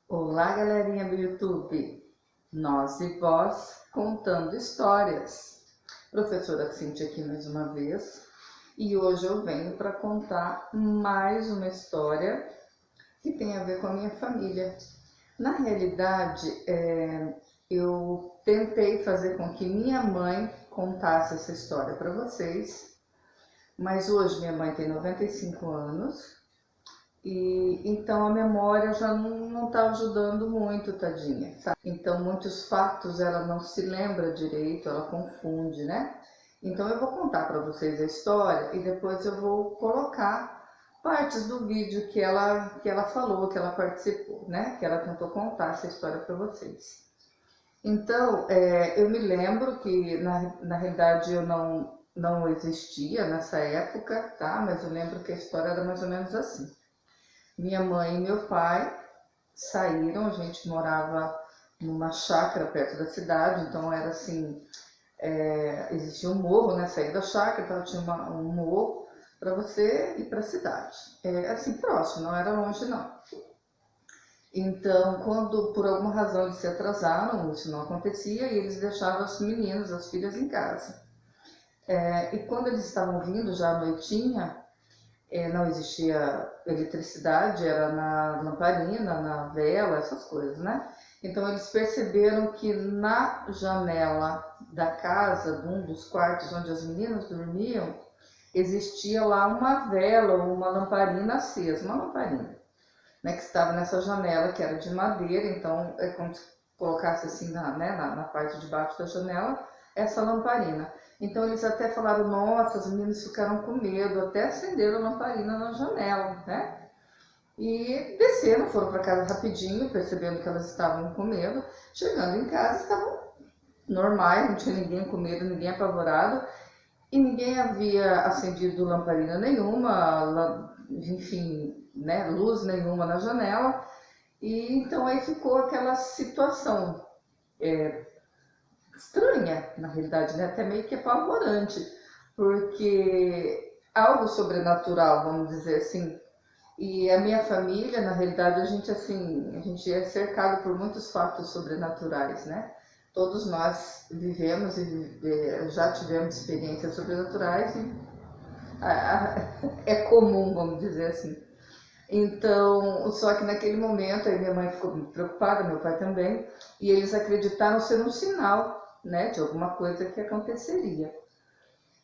Olá, galerinha do YouTube. Nós e vós contando histórias. Professora Cíntia aqui mais uma vez. E hoje eu venho para contar mais uma história que tem a ver com a minha família. Na realidade, eu tentei fazer com que minha mãe contasse essa história para vocês, mas hoje minha mãe tem 95 anos. E então a memória já não tá ajudando muito, tadinha, sabe? Então muitos fatos ela não se lembra direito, ela confunde, né? Então eu vou contar para vocês a história e depois eu vou colocar partes do vídeo que ela falou, que ela participou, né? Que ela tentou contar essa história para vocês. Então eu me lembro que na realidade eu não existia nessa época, tá? Mas eu lembro que a história era mais ou menos assim. Minha mãe e meu pai saíram, a gente morava numa chácara perto da cidade, então era assim, existia um morro, né? Sair da chácara, então tinha um morro para você ir para a cidade. Assim, próximo, não era longe não. Então, quando por alguma razão eles se atrasaram, isso não acontecia, e eles deixavam os meninos, as filhas em casa. E quando eles estavam vindo, já à noitinha, não existia eletricidade, era na lamparina, na vela, essas coisas, né? Então eles perceberam que na janela da casa, de um dos quartos onde as meninas dormiam, existia lá uma vela ou uma lamparina acesa, uma lamparina, né, que estava nessa janela que era de madeira, então é como se colocasse assim na parte de baixo da janela essa lamparina. Então eles até falaram, nossa, as meninas ficaram com medo, até acenderam a lamparina na janela, né? E desceram, foram para casa rapidinho, percebendo que elas estavam com medo. Chegando em casa, estavam normais, não tinha ninguém com medo, ninguém apavorado. E ninguém havia acendido lamparina nenhuma, enfim, né, luz nenhuma na janela. E então aí ficou aquela situação estranha, na realidade, né? Até meio que apavorante, porque algo sobrenatural, vamos dizer assim. E a minha família, na realidade, a gente é cercado por muitos fatos sobrenaturais, né? Todos nós vivemos e já tivemos experiências sobrenaturais e é comum, vamos dizer assim. Então, só que naquele momento, aí minha mãe ficou muito preocupada, meu pai também, e eles acreditaram ser um sinal, né, de alguma coisa que aconteceria.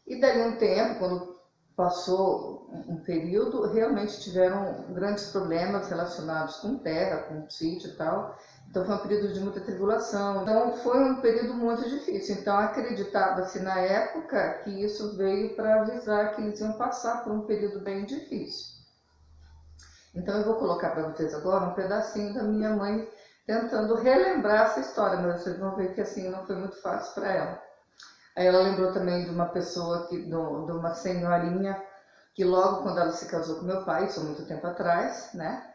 E daí um tempo, quando passou um período, realmente tiveram grandes problemas relacionados com terra, com sítio e tal. Então foi um período de muita tribulação. Então foi um período muito difícil. Então acreditava-se na época que isso veio para avisar que eles iam passar por um período bem difícil. Então eu vou colocar para vocês agora um pedacinho da minha mãe tentando relembrar essa história, mas vocês vão ver que assim não foi muito fácil para ela. Aí ela lembrou também de uma pessoa, de uma senhorinha, que logo quando ela se casou com meu pai, isso há muito tempo atrás, né?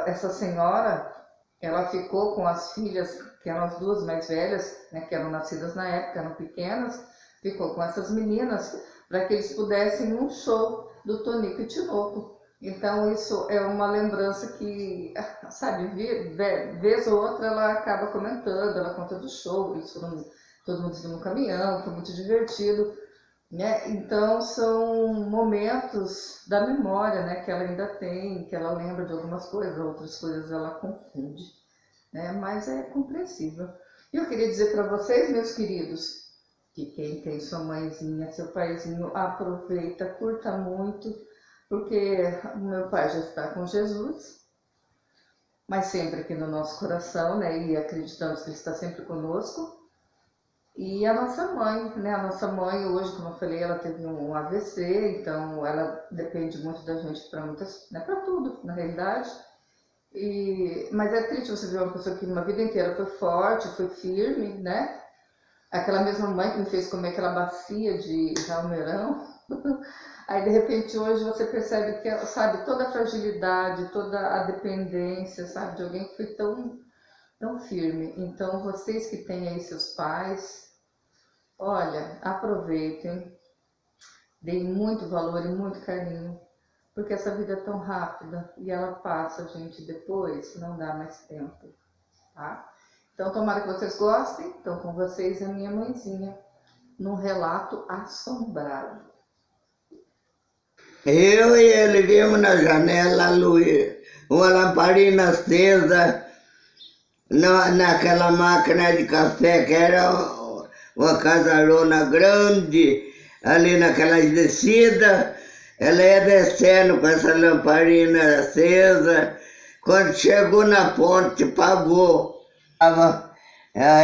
Essa senhora, ela ficou com as filhas, que eram as duas mais velhas, né, que eram nascidas na época, eram pequenas, ficou com essas meninas para que eles pudessem ir num show do Tonico e Tinoco. Então isso é uma lembrança que, sabe, vez ou outra ela acaba comentando, ela conta do show, eles foram, todo mundo viu no caminhão, foi muito divertido, né? Então são momentos da memória, né, que ela ainda tem, que ela lembra de algumas coisas, outras coisas ela confunde, né? Mas é compreensível. E eu queria dizer para vocês, meus queridos, que quem tem sua mãezinha, seu paizinho, aproveita, curta muito, porque o meu pai já está com Jesus, mas sempre aqui no nosso coração, né? E acreditamos que ele está sempre conosco. E a nossa mãe, né? A nossa mãe hoje, como eu falei, ela teve um AVC, então ela depende muito da gente para muitas, né? Para tudo, na realidade. Mas é triste você ver uma pessoa que uma vida inteira foi forte, foi firme, né? Aquela mesma mãe que me fez comer aquela bacia de almeirão. Aí de repente hoje você percebe que, sabe, toda a fragilidade, toda a dependência, sabe, de alguém que foi tão firme. Então vocês que têm aí seus pais, olha, aproveitem, deem muito valor e muito carinho, porque essa vida é tão rápida e ela passa, gente, depois, não dá mais tempo, tá? Então, tomara que vocês gostem. Então, com vocês, a minha mãezinha, num relato assombrado. Eu e ele vimos na janela a luz, uma lamparina acesa naquela máquina de café, que era uma casarona grande, ali naquela descida. Ela ia descendo com essa lamparina acesa. Quando chegou na ponte, pagou.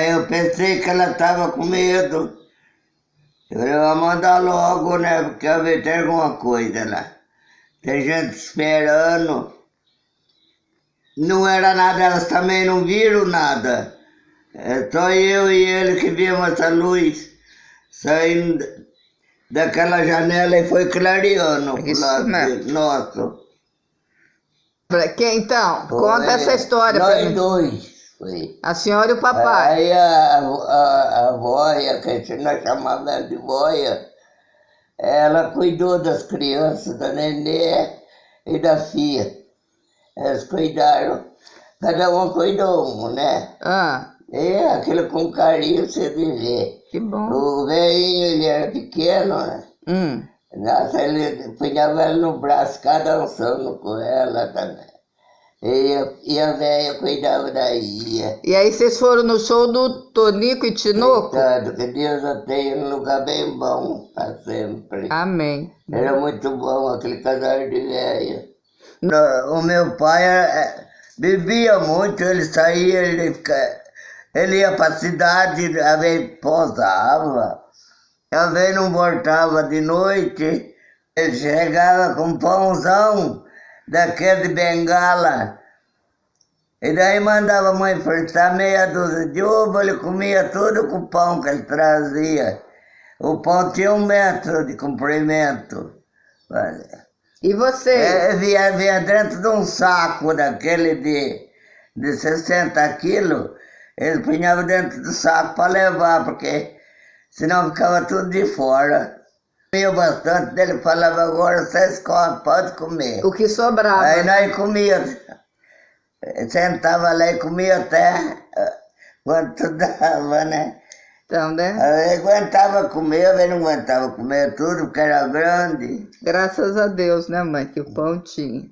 Eu pensei que ela estava com medo. Eu ia mandar logo, né? Porque ia ver tem alguma coisa lá. Tem gente esperando. Não era nada, elas também não viram nada. É só eu e ele que vimos essa luz saindo daquela janela e foi clareando pro lado nosso. Então, conta essa história pra mim. Nós dois. Foi. A senhora e o papai. Aí a voia, que nós chamávamos ela de voia, ela cuidou das crianças, da nenê e da filha. Elas cuidaram, cada um cuidou, né? E aquilo com carinho você vê. Que bom. O velhinho, ele era pequeno, né? Nossa, ele punhava ela no braço, cada um sono com ela também. E a velha cuidava da Ia. E aí vocês foram no show do Tonico e Tinoco? Coitado, que Deus a tenha um lugar bem bom para sempre. Amém. Era muito bom aquele casal de velha. O meu pai bebia muito, ele saía, ele ia para a cidade, às vezes pousava, às vezes não voltava de noite, ele chegava com pãozão daquele de bengala, e daí mandava a mãe fritar meia dúzia de ovo, ele comia tudo com o pão que ele trazia. O pão tinha 1 metro de comprimento. E você? Vinha dentro de um saco daquele de 60 quilos, ele punhava dentro do saco para levar, porque senão ficava tudo de fora. Comia bastante, ele falava, agora vocês comem, pode comer. O que sobrava. Aí nós comia, sentava lá e comia até quanto dava, né? Então, né? Aí aguentava comer, eu não aguentava comer tudo, porque era grande. Graças a Deus, né, mãe, que o pão tinha.